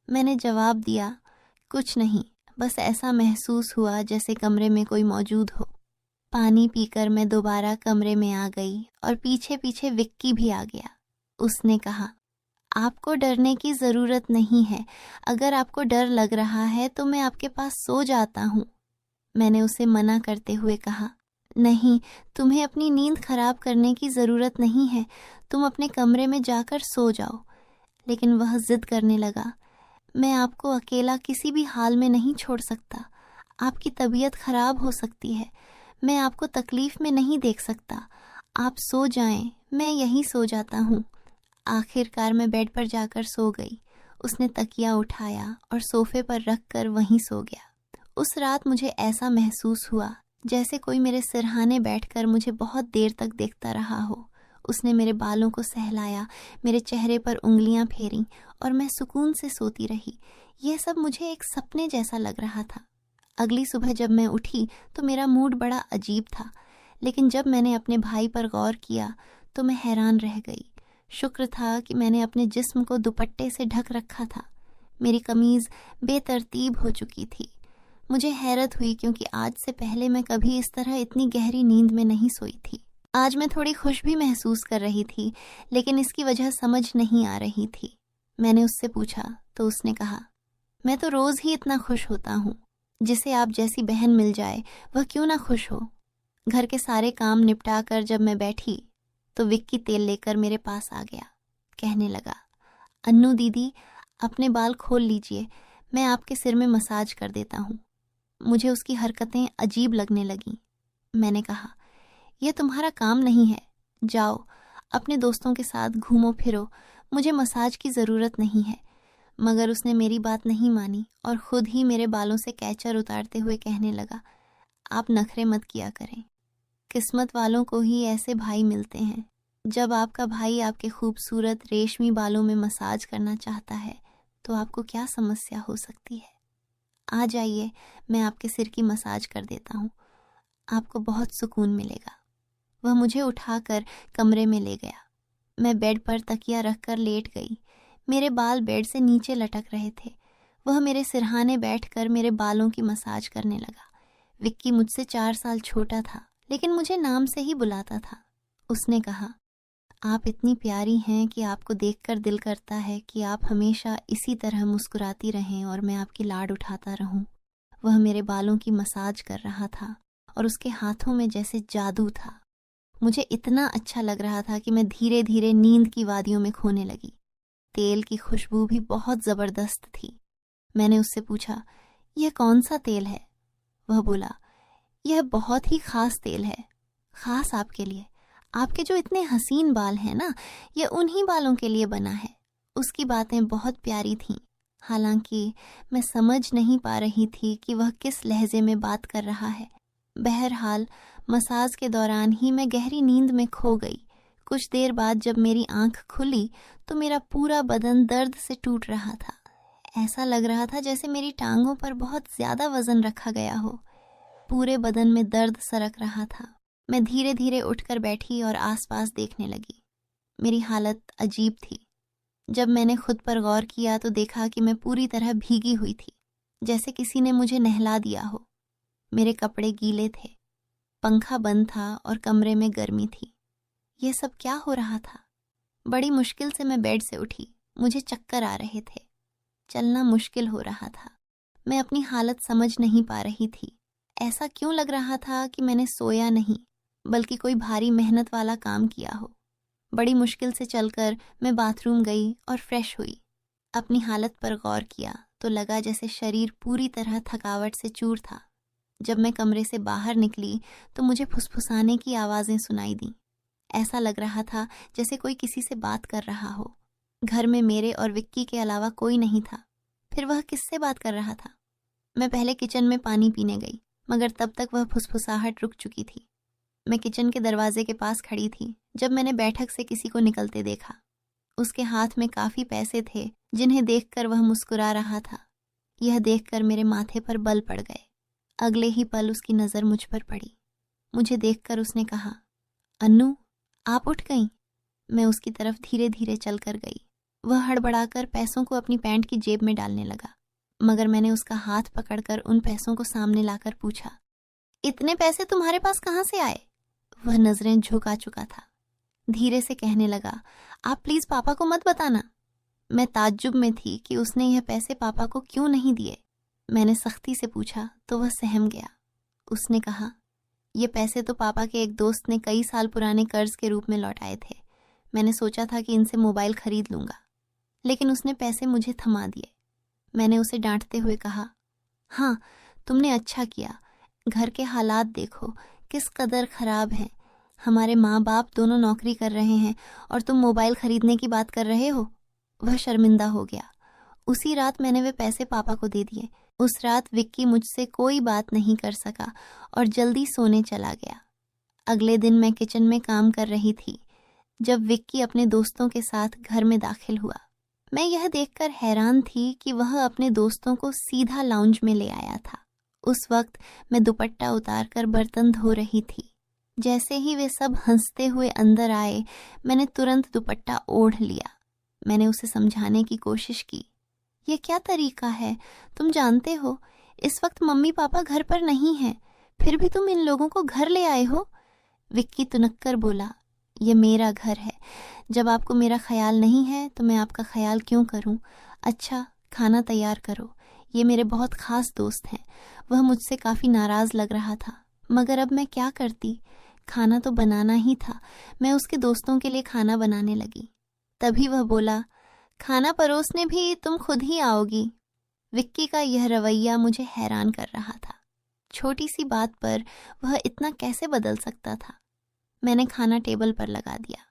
मैंने जवाब दिया, कुछ नहीं, बस ऐसा महसूस हुआ जैसे कमरे में कोई मौजूद हो। पानी पीकर मैं दोबारा कमरे में आ गई और पीछे पीछे विक्की भी आ गया। उसने कहा, आपको डरने की ज़रूरत नहीं है। अगर आपको डर लग रहा है तो मैं आपके पास सो जाता हूँ। मैंने उसे मना करते हुए कहा, नहीं, तुम्हें अपनी नींद खराब करने की ज़रूरत नहीं है। तुम अपने कमरे में जाकर सो जाओ। लेकिन वह जिद करने लगा, मैं आपको अकेला किसी भी हाल में नहीं छोड़ सकता। आपकी तबीयत खराब हो सकती है। मैं आपको तकलीफ में नहीं देख सकता। आप सो जाएं, मैं यहीं सो जाता हूँ। आखिरकार मैं बेड पर जाकर सो गई। उसने तकिया उठाया और सोफे पर रख कर वहीं सो गया। उस रात मुझे ऐसा महसूस हुआ जैसे कोई मेरे सिरहाने बैठकर मुझे बहुत देर तक देखता रहा हो। उसने मेरे बालों को सहलाया, मेरे चेहरे पर उंगलियां फेरी और मैं सुकून से सोती रही। यह सब मुझे एक सपने जैसा लग रहा था। अगली सुबह जब मैं उठी तो मेरा मूड बड़ा अजीब था, लेकिन जब मैंने अपने भाई पर गौर किया तो मैं हैरान रह गई। शुक्र था कि मैंने अपने जिस्म को दुपट्टे से ढक रखा था। मेरी कमीज़ बेतरतीब हो चुकी थी। मुझे हैरत हुई क्योंकि आज से पहले मैं कभी इस तरह इतनी गहरी नींद में नहीं सोई थी। आज मैं थोड़ी खुश भी महसूस कर रही थी, लेकिन इसकी वजह समझ नहीं आ रही थी। मैंने उससे पूछा तो उसने कहा, मैं तो रोज़ ही इतना खुश होता हूँ। जिसे आप जैसी बहन मिल जाए वह क्यों ना खुश हो। घर के सारे काम निपटा कर जब मैं बैठी तो विक्की तेल लेकर मेरे पास आ गया। कहने लगा, अन्नू दीदी, अपने बाल खोल लीजिए, मैं आपके सिर में मसाज कर देता हूँ। मुझे उसकी हरकतें अजीब लगने लगीं। मैंने कहा, यह तुम्हारा काम नहीं है, जाओ अपने दोस्तों के साथ घूमो फिरो, मुझे मसाज की ज़रूरत नहीं है। मगर उसने मेरी बात नहीं मानी और ख़ुद ही मेरे बालों से कैचर उतारते हुए कहने लगा, आप नखरे मत किया करें। किस्मत वालों को ही ऐसे भाई मिलते हैं। जब आपका भाई आपके खूबसूरत रेशमी बालों में मसाज करना चाहता है तो आपको क्या समस्या हो सकती है। आ जाइए, मैं आपके सिर की मसाज कर देता हूँ, आपको बहुत सुकून मिलेगा। वह मुझे उठाकर कमरे में ले गया। मैं बेड पर तकिया रखकर लेट गई। मेरे बाल बेड से नीचे लटक रहे थे। वह मेरे सिरहाने बैठकर मेरे बालों की मसाज करने लगा। विक्की मुझसे 4 साल छोटा था, लेकिन मुझे नाम से ही बुलाता था। उसने कहा, आप इतनी प्यारी हैं कि आपको देखकर दिल करता है कि आप हमेशा इसी तरह मुस्कुराती रहें और मैं आपकी लाड उठाता रहूं। वह मेरे बालों की मसाज कर रहा था और उसके हाथों में जैसे जादू था। मुझे इतना अच्छा लग रहा था कि मैं धीरे धीरे नींद की वादियों में खोने लगी। तेल की खुशबू भी बहुत ज़बरदस्त थी। मैंने उससे पूछा, यह कौन सा तेल है? वह बोला, यह बहुत ही ख़ास तेल है, ख़ास आपके लिए। आपके जो इतने हसीन बाल हैं ना, यह उन्हीं बालों के लिए बना है। उसकी बातें बहुत प्यारी थीं, हालांकि मैं समझ नहीं पा रही थी कि वह किस लहजे में बात कर रहा है। बहरहाल मसाज के दौरान ही मैं गहरी नींद में खो गई। कुछ देर बाद जब मेरी आंख खुली तो मेरा पूरा बदन दर्द से टूट रहा था। ऐसा लग रहा था जैसे मेरी टांगों पर बहुत ज्यादा वजन रखा गया हो। पूरे बदन में दर्द सरक रहा था। मैं धीरे धीरे उठकर बैठी और आसपास देखने लगी। मेरी हालत अजीब थी। जब मैंने खुद पर गौर किया तो देखा कि मैं पूरी तरह भीगी हुई थी, जैसे किसी ने मुझे नहला दिया हो। मेरे कपड़े गीले थे, पंखा बंद था और कमरे में गर्मी थी। ये सब क्या हो रहा था? बड़ी मुश्किल से मैं बेड से उठी। मुझे चक्कर आ रहे थे, चलना मुश्किल हो रहा था। मैं अपनी हालत समझ नहीं पा रही थी। ऐसा क्यों लग रहा था कि मैंने सोया नहीं, बल्कि कोई भारी मेहनत वाला काम किया हो। बड़ी मुश्किल से चलकर मैं बाथरूम गई और फ्रेश हुई। अपनी हालत पर गौर किया तो लगा जैसे शरीर पूरी तरह थकावट से चूर था। जब मैं कमरे से बाहर निकली तो मुझे फुसफुसाने की आवाज़ें सुनाई दी। ऐसा लग रहा था जैसे कोई किसी से बात कर रहा हो। घर में मेरे और विक्की के अलावा कोई नहीं था। फिर वह किससे बात कर रहा था? मैं पहले किचन में पानी पीने गई, मगर तब तक वह फुसफुसाहट रुक चुकी थी। मैं किचन के दरवाजे के पास खड़ी थी जब मैंने बैठक से किसी को निकलते देखा। उसके हाथ में काफ़ी पैसे थे जिन्हें देखकर वह मुस्कुरा रहा था। यह देखकर मेरे माथे पर बल पड़ गए। अगले ही पल उसकी नज़र मुझ पर पड़ी। मुझे देखकर उसने कहा, अन्नू, आप उठ गईं? मैं उसकी तरफ धीरे धीरे चलकर गई। वह हड़बड़ाकर पैसों को अपनी पैंट की जेब में डालने लगा, मगर मैंने उसका हाथ पकड़कर उन पैसों को सामने लाकर पूछा, इतने पैसे तुम्हारे पास कहाँ से आए? वह नजरें झुका चुका था। धीरे से कहने लगा, आप प्लीज पापा को मत बताना। मैं ताज्जुब में थी कि उसने यह पैसे पापा को क्यों नहीं दिए। मैंने सख्ती से पूछा तो वह सहम गया। उसने कहा, ये पैसे तो पापा के एक दोस्त ने कई साल पुराने कर्ज के रूप में लौटाए थे। मैंने सोचा था कि इनसे मोबाइल खरीद लूंगा, लेकिन उसने पैसे मुझे थमा दिए। मैंने उसे डांटते हुए कहा, हाँ, तुमने अच्छा किया। घर के हालात देखो किस कदर खराब हैं। हमारे माँ बाप दोनों नौकरी कर रहे हैं और तुम मोबाइल खरीदने की बात कर रहे हो। वह शर्मिंदा हो गया। उसी रात मैंने वे पैसे पापा को दे दिए। उस रात विक्की मुझसे कोई बात नहीं कर सका और जल्दी सोने चला गया। अगले दिन मैं किचन में काम कर रही थी जब विक्की अपने दोस्तों के साथ घर में दाखिल हुआ। मैं यह देखकर हैरान थी कि वह अपने दोस्तों को सीधा लाउंज में ले आया था। उस वक्त मैं दुपट्टा उतारकर बर्तन धो रही थी। जैसे ही वे सब हंसते हुए अंदर आए, मैंने तुरंत दुपट्टा ओढ़ लिया। मैंने उसे समझाने की कोशिश की, यह क्या तरीका है? तुम जानते हो इस वक्त मम्मी पापा घर पर नहीं हैं, फिर भी तुम इन लोगों को घर ले आए हो। विक्की तुनक्कर बोला, यह मेरा घर है। जब आपको मेरा ख्याल नहीं है तो मैं आपका ख्याल क्यों करूं? अच्छा, खाना तैयार करो। ये मेरे बहुत खास दोस्त हैं। वह मुझसे काफ़ी नाराज़ लग रहा था, मगर अब मैं क्या करती? खाना तो बनाना ही था। मैं उसके दोस्तों के लिए खाना बनाने लगी। तभी वह बोला, खाना परोसने भी तुम खुद ही आओगी। विक्की का यह रवैया मुझे हैरान कर रहा था। छोटी सी बात पर वह इतना कैसे बदल सकता था? मैंने खाना टेबल पर लगा दिया।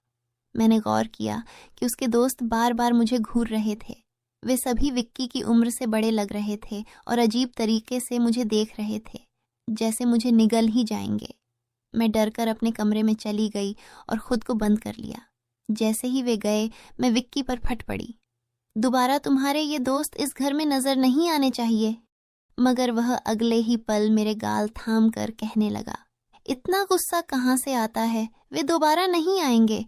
मैंने गौर किया कि उसके दोस्त बार बार मुझे घूर रहे थे। वे सभी विक्की की उम्र से बड़े लग रहे थे और अजीब तरीके से मुझे देख रहे थे, जैसे मुझे निगल ही जाएंगे। मैं डरकर अपने कमरे में चली गई और खुद को बंद कर लिया। जैसे ही वे गए, मैं विक्की पर फट पड़ी, दोबारा तुम्हारे ये दोस्त इस घर में नजर नहीं आने चाहिए। मगर वह अगले ही पल मेरे गाल थाम कर कहने लगा, इतना गुस्सा कहाँ से आता है? वे दोबारा नहीं आएंगे,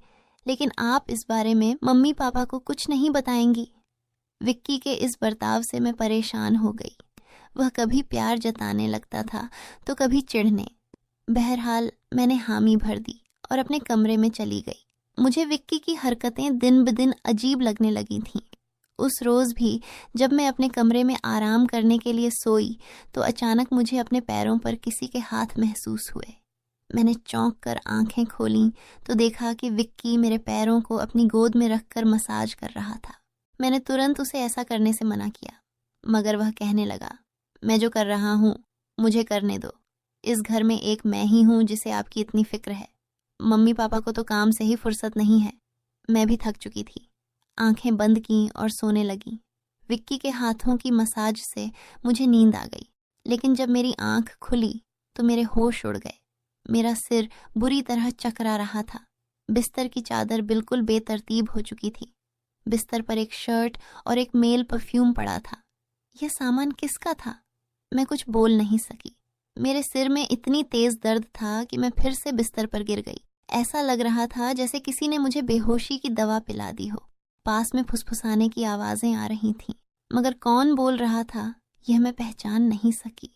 लेकिन आप इस बारे में मम्मी पापा को कुछ नहीं बताएंगी। विक्की के इस बर्ताव से मैं परेशान हो गई। वह कभी प्यार जताने लगता था तो कभी चिढ़ने। बहरहाल मैंने हामी भर दी और अपने कमरे में चली गई। मुझे विक्की की हरकतें दिन ब दिन अजीब लगने लगी थीं। उस रोज़ भी जब मैं अपने कमरे में आराम करने के लिए सोई तो अचानक मुझे अपने पैरों पर किसी के हाथ महसूस हुए। मैंने चौंक कर आंखें खोलीं तो देखा कि विक्की मेरे पैरों को अपनी गोद में रखकर मसाज कर रहा था। मैंने तुरंत उसे ऐसा करने से मना किया, मगर वह कहने लगा, मैं जो कर रहा हूँ मुझे करने दो। इस घर में एक मैं ही हूँ जिसे आपकी इतनी फिक्र है। मम्मी पापा को तो काम से ही फुर्सत नहीं है। मैं भी थक चुकी थी। आंखें बंद की और सोने लगी। विक्की के हाथों की मसाज से मुझे नींद आ गई, लेकिन जब मेरी आंख खुली तो मेरे होश उड़ गए। मेरा सिर बुरी तरह चकरा रहा था। बिस्तर की चादर बिल्कुल बेतरतीब हो चुकी थी। बिस्तर पर एक शर्ट और एक मेल परफ्यूम पड़ा था। यह सामान किसका था? मैं कुछ बोल नहीं सकी। मेरे सिर में इतनी तेज दर्द था कि मैं फिर से बिस्तर पर गिर गई। ऐसा लग रहा था जैसे किसी ने मुझे बेहोशी की दवा पिला दी हो। पास में फुसफुसाने की आवाजें आ रही थीं, मगर कौन बोल रहा था यह मैं पहचान नहीं सकी।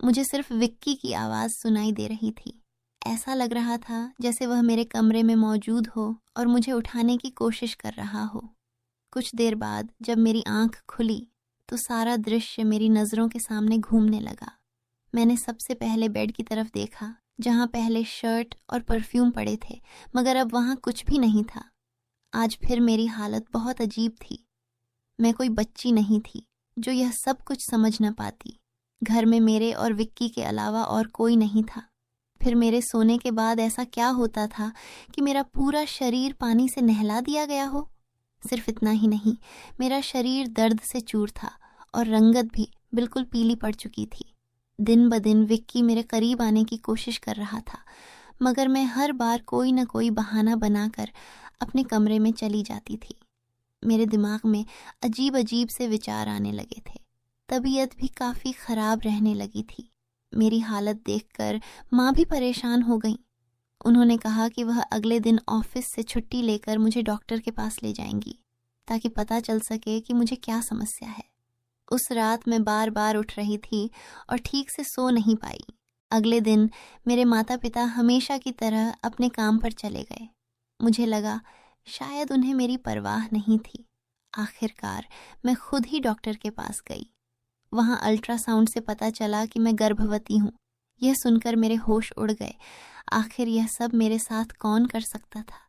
मुझे सिर्फ विक्की की आवाज सुनाई दे रही थी। ऐसा लग रहा था जैसे वह मेरे कमरे में मौजूद हो और मुझे उठाने की कोशिश कर रहा हो। कुछ देर बाद जब मेरी आंख खुली तो सारा दृश्य मेरी नजरों के सामने घूमने लगा। मैंने सबसे पहले बेड की तरफ देखा, जहां पहले शर्ट और परफ्यूम पड़े थे, मगर अब वहां कुछ भी नहीं था। आज फिर मेरी हालत बहुत अजीब थी। मैं कोई बच्ची नहीं थी जो यह सब कुछ समझ न पाती। घर में मेरे और विक्की के अलावा और कोई नहीं था। फिर मेरे सोने के बाद ऐसा क्या होता था कि मेरा पूरा शरीर पानी से नहला दिया गया हो? सिर्फ इतना ही नहीं, मेरा शरीर दर्द से चूर था और रंगत भी बिल्कुल पीली पड़ चुकी थी। दिन ब दिन विक्की मेरे करीब आने की कोशिश कर रहा था, मगर मैं हर बार कोई न कोई बहाना बनाकर अपने कमरे में चली जाती थी। मेरे दिमाग में अजीब अजीब से विचार आने लगे थे। तबीयत भी काफ़ी ख़राब रहने लगी थी। मेरी हालत देखकर माँ भी परेशान हो गई। उन्होंने कहा कि वह अगले दिन ऑफिस से छुट्टी लेकर मुझे डॉक्टर के पास ले जाएंगी, ताकि पता चल सके कि मुझे क्या समस्या है। उस रात मैं बार बार उठ रही थी और ठीक से सो नहीं पाई। अगले दिन मेरे माता पिता हमेशा की तरह अपने काम पर चले गए। मुझे लगा शायद उन्हें मेरी परवाह नहीं थी। आखिरकार मैं खुद ही डॉक्टर के पास गई। वहाँ अल्ट्रासाउंड से पता चला कि मैं गर्भवती हूँ। यह सुनकर मेरे होश उड़ गए। आखिर यह सब मेरे साथ कौन कर सकता था?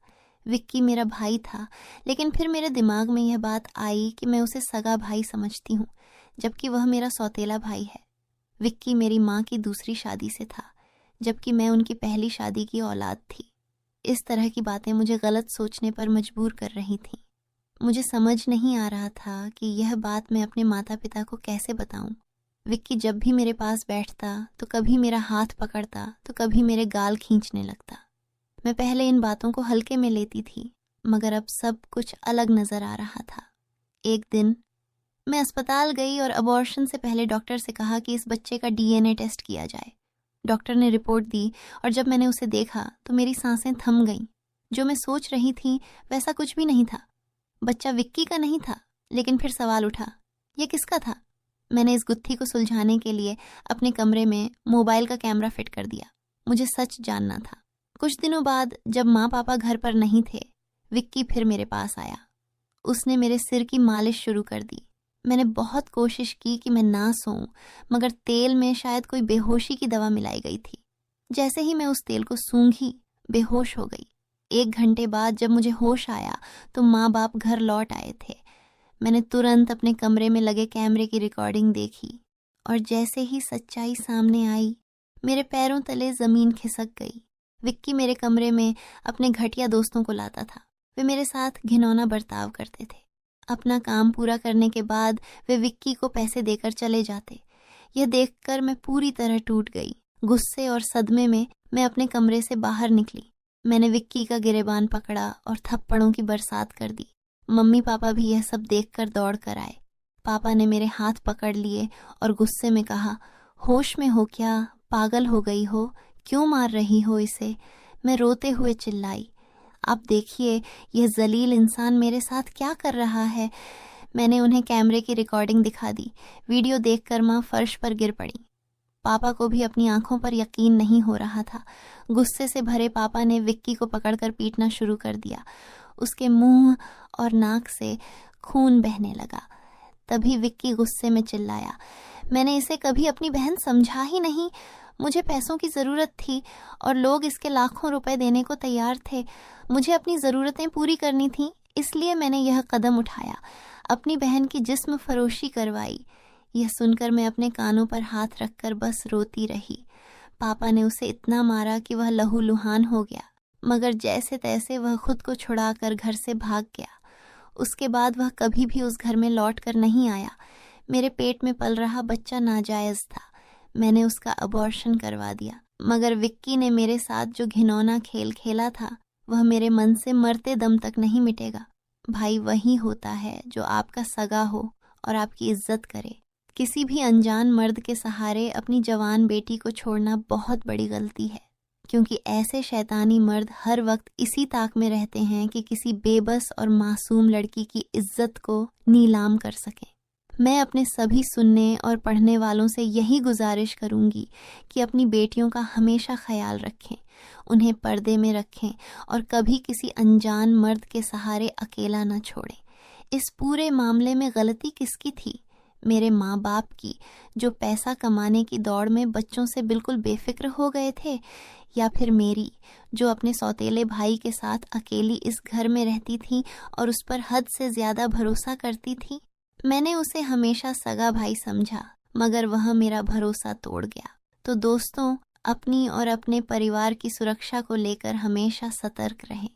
विक्की मेरा भाई था, लेकिन फिर मेरे दिमाग में यह बात आई कि मैं उसे सगा भाई समझती हूँ, जबकि वह मेरा सौतेला भाई है। विक्की मेरी माँ की दूसरी शादी से था, जबकि मैं उनकी पहली शादी की औलाद थी। इस तरह की बातें मुझे गलत सोचने पर मजबूर कर रही थीं। मुझे समझ नहीं आ रहा था कि यह बात मैं अपने माता पिता को कैसे बताऊं। विक्की जब भी मेरे पास बैठता तो कभी मेरा हाथ पकड़ता तो कभी मेरे गाल खींचने लगता। मैं पहले इन बातों को हल्के में लेती थी, मगर अब सब कुछ अलग नजर आ रहा था। एक दिन मैं अस्पताल गई और अबॉर्शन से पहले डॉक्टर से कहा कि इस बच्चे का डीएनए टेस्ट किया जाए। डॉक्टर ने रिपोर्ट दी और जब मैंने उसे देखा तो मेरी सांसें थम गईं। जो मैं सोच रही थी वैसा कुछ भी नहीं था। बच्चा विक्की का नहीं था, लेकिन फिर सवाल उठा, यह किसका था? मैंने इस गुत्थी को सुलझाने के लिए अपने कमरे में मोबाइल का कैमरा फिट कर दिया। मुझे सच जानना था। कुछ दिनों बाद जब माँ पापा घर पर नहीं थे, विक्की फिर मेरे पास आया। उसने मेरे सिर की मालिश शुरू कर दी। मैंने बहुत कोशिश की कि मैं ना सोऊं, मगर तेल में शायद कोई बेहोशी की दवा मिलाई गई थी। जैसे ही मैं उस तेल को सूंघी, बेहोश हो गई। 1 घंटे बाद जब मुझे होश आया तो माँ बाप घर लौट आए थे। मैंने तुरंत अपने कमरे में लगे कैमरे की रिकॉर्डिंग देखी और जैसे ही सच्चाई सामने आई, मेरे पैरों तले जमीन खिसक गई। विक्की मेरे कमरे में अपने घटिया दोस्तों को लाता था। वे मेरे साथ घिनौना बर्ताव करते थे। अपना काम पूरा करने के बाद वे विक्की को पैसे देकर चले जाते। यह देखकर मैं पूरी तरह टूट गई। गुस्से और सदमे में मैं अपने कमरे से बाहर निकली। मैंने विक्की का गिरेबान पकड़ा और थप्पड़ों की बरसात कर दी। मम्मी पापा भी यह सब देखकर दौड़ कर आए। पापा ने मेरे हाथ पकड़ लिए और गुस्से में कहा, होश में हो क्या? पागल हो गई हो? क्यों मार रही हो इसे? मैं रोते हुए चिल्लाई, आप देखिए यह जलील इंसान मेरे साथ क्या कर रहा है। मैंने उन्हें कैमरे की रिकॉर्डिंग दिखा दी। वीडियो देखकर माँ फर्श पर गिर पड़ी। पापा को भी अपनी आंखों पर यकीन नहीं हो रहा था। गुस्से से भरे पापा ने विक्की को पकड़कर पीटना शुरू कर दिया। उसके मुंह और नाक से खून बहने लगा। तभी विक्की गुस्से में चिल्लाया, मैंने इसे कभी अपनी बहन समझा ही नहीं। मुझे पैसों की ज़रूरत थी और लोग इसके लाखों रुपए देने को तैयार थे। मुझे अपनी ज़रूरतें पूरी करनी थी, इसलिए मैंने यह कदम उठाया, अपनी बहन की जिस्म फरोशी करवाई। यह सुनकर मैं अपने कानों पर हाथ रखकर बस रोती रही। पापा ने उसे इतना मारा कि वह लहूलुहान हो गया, मगर जैसे तैसे वह खुद को छुड़ाकर घर से भाग गया। उसके बाद वह कभी भी उस घर में लौट कर नहीं आया। मेरे पेट में पल रहा बच्चा नाजायज़ था। मैंने उसका अबॉर्शन करवा दिया, मगर विक्की ने मेरे साथ जो घिनौना खेल खेला था वह मेरे मन से मरते दम तक नहीं मिटेगा। भाई वही होता है जो आपका सगा हो और आपकी इज्जत करे। किसी भी अनजान मर्द के सहारे अपनी जवान बेटी को छोड़ना बहुत बड़ी गलती है, क्योंकि ऐसे शैतानी मर्द हर वक्त इसी ताक में रहते हैं कि किसी बेबस और मासूम लड़की की इज्जत को नीलाम कर सकें। मैं अपने सभी सुनने और पढ़ने वालों से यही गुजारिश करूंगी कि अपनी बेटियों का हमेशा ख्याल रखें, उन्हें पर्दे में रखें और कभी किसी अनजान मर्द के सहारे अकेला न छोड़ें। इस पूरे मामले में गलती किसकी थी? मेरे माँ बाप की, जो पैसा कमाने की दौड़ में बच्चों से बिल्कुल बेफिक्र हो गए थे, या फिर मेरी, जो अपने सौतेले भाई के साथ अकेली इस घर में रहती थी और उस पर हद से ज्यादा भरोसा करती थी? मैंने उसे हमेशा सगा भाई समझा, मगर वह मेरा भरोसा तोड़ गया। तो दोस्तों, अपनी और अपने परिवार की सुरक्षा को लेकर हमेशा सतर्क रहें।